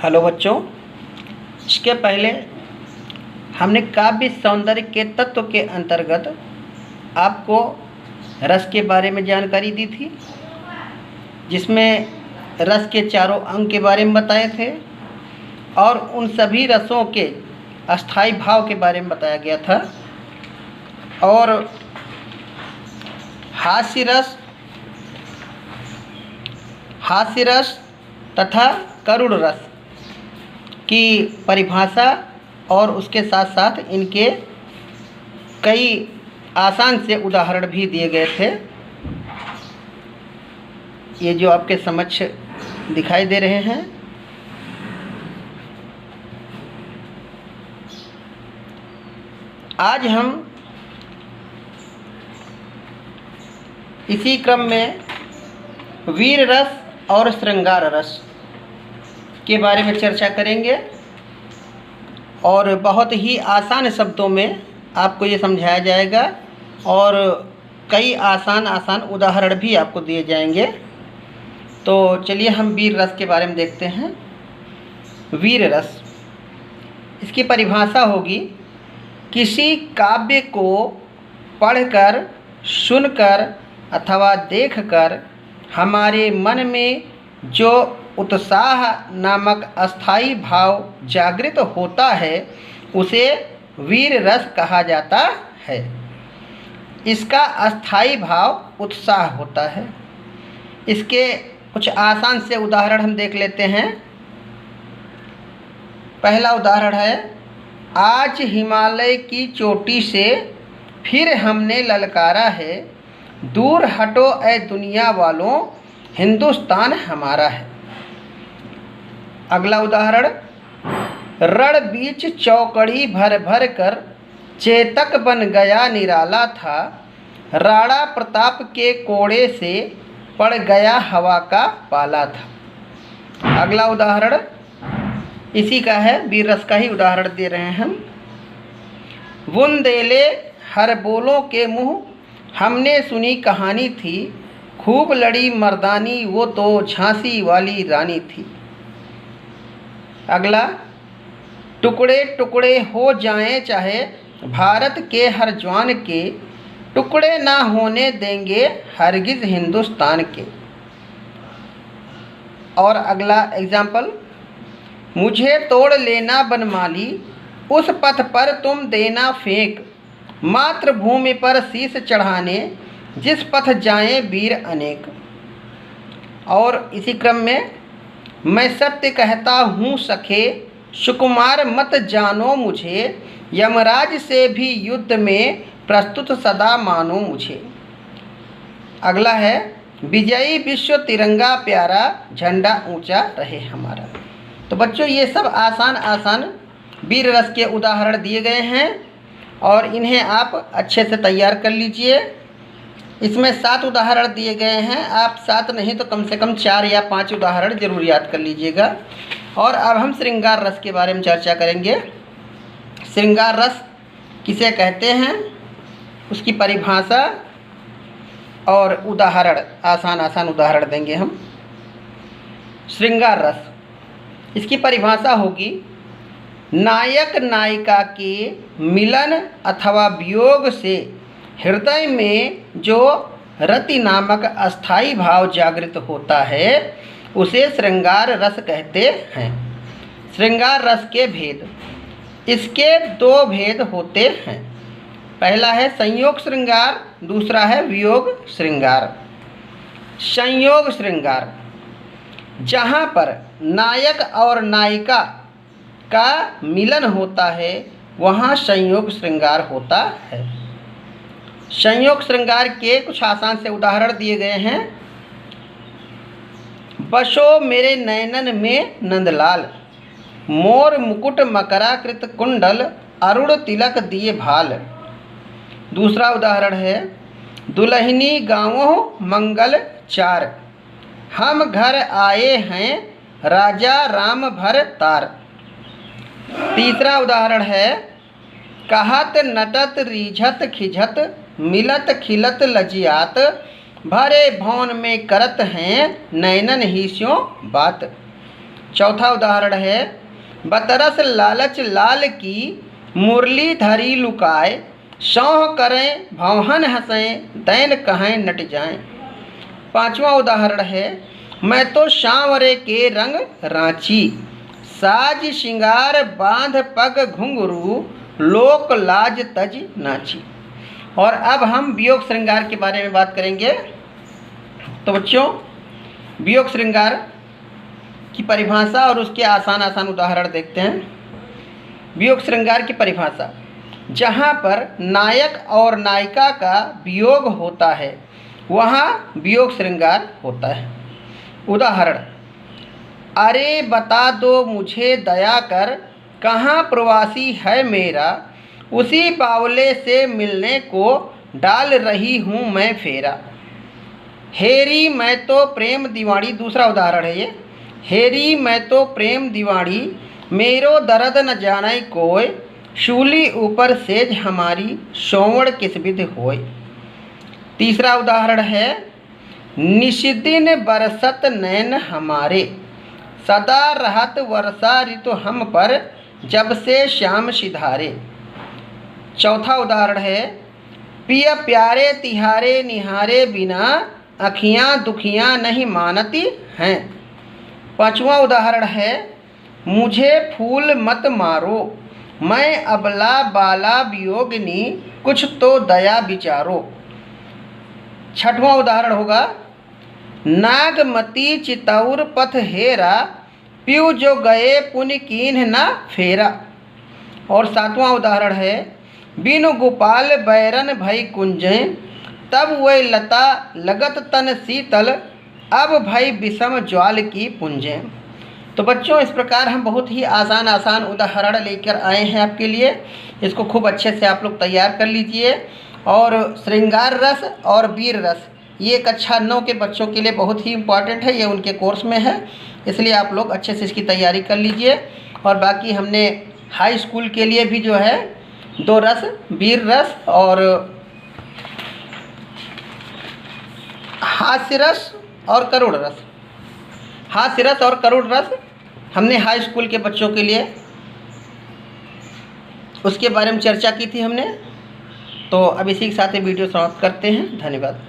Hello बच्चों, इसके पहले हमने काव्य सौंदर्य के तत्व के अंतर्गत आपको रस के बारे में जानकारी दी थी, जिसमें रस के चारों अंग के बारे में बताए थे और उन सभी रसों के अस्थाई भाव के बारे में बताया गया था। और हास्य रस तथा करुण रस की परिभाषा और उसके साथ साथ इनके कई आसान से उदाहरण भी दिए गए थे। ये जो आपके समक्ष दिखाई दे रहे हैं, आज हम इसी क्रम में वीर रस और श्रृंगार रस के बारे में चर्चा करेंगे और बहुत ही आसान शब्दों में आपको ये समझाया जाएगा और कई आसान उदाहरण भी आपको दिए जाएंगे। तो चलिए हम वीर रस के बारे में देखते हैं। वीर रस, इसकी परिभाषा होगी किसी काव्य को पढ़कर, सुनकर अथवा देखकर हमारे मन में जो उत्साह नामक अस्थाई भाव जागृत होता है उसे वीर रस कहा जाता है। इसका अस्थाई भाव उत्साह होता है। इसके कुछ आसान से उदाहरण हम देख लेते हैं। पहला उदाहरण है, आज हिमालय की चोटी से फिर हमने ललकारा है, दूर हटो ऐ दुनिया वालों, हिंदुस्तान हमारा है। अगला उदाहरण, रण बीच चौकड़ी भर भर कर चेतक बन गया निराला था, राणा प्रताप के कोड़े से पड़ गया हवा का पाला था। अगला उदाहरण इसी का है, वीर रस का ही उदाहरण दे रहे हैं हम। बुंदेले हर बोलों के मुँह हमने सुनी कहानी थी, खूब लड़ी मर्दानी वो तो झांसी वाली रानी थी। अगला, टुकड़े टुकड़े हो जाएं चाहे भारत के हर जवान के, टुकड़े ना होने देंगे हरगिज हिंदुस्तान के। और अगला एग्जाम्पल, मुझे तोड़ लेना बनमाली, उस पथ पर तुम देना फेंक, मातृभूमि पर शीश चढ़ाने जिस पथ जाएं वीर अनेक। और इसी क्रम में, मैं सत्य कहता हूँ सखे, सुकुमार मत जानो मुझे, यमराज से भी युद्ध में प्रस्तुत सदा मानो मुझे। अगला है, विजयी विश्व तिरंगा प्यारा, झंडा ऊंचा रहे हमारा। तो बच्चों, ये सब आसान वीर रस के उदाहरण दिए गए हैं और इन्हें आप अच्छे से तैयार कर लीजिए। इसमें 7 उदाहरण दिए गए हैं, आप 7 नहीं तो कम से कम 4 या 5 उदाहरण जरूर याद कर लीजिएगा। और अब हम श्रृंगार रस के बारे में चर्चा करेंगे। श्रृंगार रस किसे कहते हैं, उसकी परिभाषा और उदाहरण, आसान उदाहरण देंगे हम। श्रृंगार रस, इसकी परिभाषा होगी नायक नायिका के मिलन अथवा वियोग से हृदय में जो रति नामक अस्थाई भाव जागृत होता है उसे श्रृंगार रस कहते हैं। श्रृंगार रस के भेद, इसके 2 भेद होते हैं। पहला है संयोग श्रृंगार, दूसरा है वियोग श्रृंगार। संयोग श्रृंगार, जहाँ पर नायक और नायिका का मिलन होता है वहाँ संयोग श्रृंगार होता है। संयोग श्रृंगार के कुछ आसान से उदाहरण दिए गए हैं। बसो मेरे नयनन में नंदलाल, मोर मुकुट मकराकृत कुंडल, अरुण तिलक दिए भाल। दूसरा उदाहरण है, दुल्हनी गाँवों मंगल चार, हम घर आए हैं राजा राम भर तार। तीसरा उदाहरण है, कहत नटत रीझत खिझत, मिलत खिलत लजियात, भरे भवन में करत हैं नैनन ही स्यों बात। चौथा उदाहरण है, बतरस लालच लाल की मुरली धरी लुकाए, सौह करें भौहन हंसें दैन कहें नट जाएं। पांचवा उदाहरण है, मैं तो सांवरे के रंग रांची, साज श्रृंगार बांध पग घुंघरू, लोक लाज तज नाची। और अब हम वियोग श्रृंगार के बारे में बात करेंगे। तो बच्चों, वियोग श्रृंगार की परिभाषा और उसके आसान आसान उदाहरण देखते हैं। वियोग श्रृंगार की परिभाषा, जहाँ पर नायक और नायिका का वियोग होता है वहाँ वियोग श्रृंगार होता है। उदाहरण, अरे बता दो मुझे दया कर, कहाँ प्रवासी है मेरा, उसी बावले से मिलने को डाल रही हूँ मैं फेरा। हेरी मैं तो प्रेम दीवानी, दूसरा उदाहरण है ये, हेरी मैं तो प्रेम दीवानी, मेरो दर्द न जाने कोय, शूली ऊपर सेज हमारी, सोवण किस विध होय। तीसरा उदाहरण है, निशिदिन बरसत नैन हमारे, सदा रहत वर्षा ऋतु हम पर, जब से श्याम सिधारे। चौथा उदाहरण है, पिया प्यारे तिहारे निहारे बिना, अखियाँ दुखियाँ नहीं मानती हैं। पांचवा उदाहरण है, मुझे फूल मत मारो, मैं अबला बाला वियोगिनी, कुछ तो दया विचारो। छठवां उदाहरण होगा, नागमती चितौर पथ हेरा, पीऊ जो गए पुनि कीन्ह न फेरा। और सातवां उदाहरण है, बिनु गोपाल बैरन भई कुंजें, तब वह लता लगत तन शीतल, अब भई विषम ज्वाल की पुंजें। तो बच्चों, इस प्रकार हम बहुत ही आसान आसान उदाहरण लेकर आए हैं आपके लिए। इसको खूब अच्छे से आप लोग तैयार कर लीजिए। और श्रृंगार रस और वीर रस ये कक्षा 9 के बच्चों के लिए बहुत ही इम्पॉर्टेंट है, ये उनके कोर्स में है, इसलिए आप लोग अच्छे से इसकी तैयारी कर लीजिए। और बाकी हमने हाई स्कूल के लिए भी जो है 2 रस, वीर रस और हास्य रस और करुण रस, हास्य रस और करुण रस हमने हाई स्कूल के बच्चों के लिए उसके बारे में चर्चा की थी हमने। तो अब इसी के साथ वीडियो समाप्त करते हैं। धन्यवाद।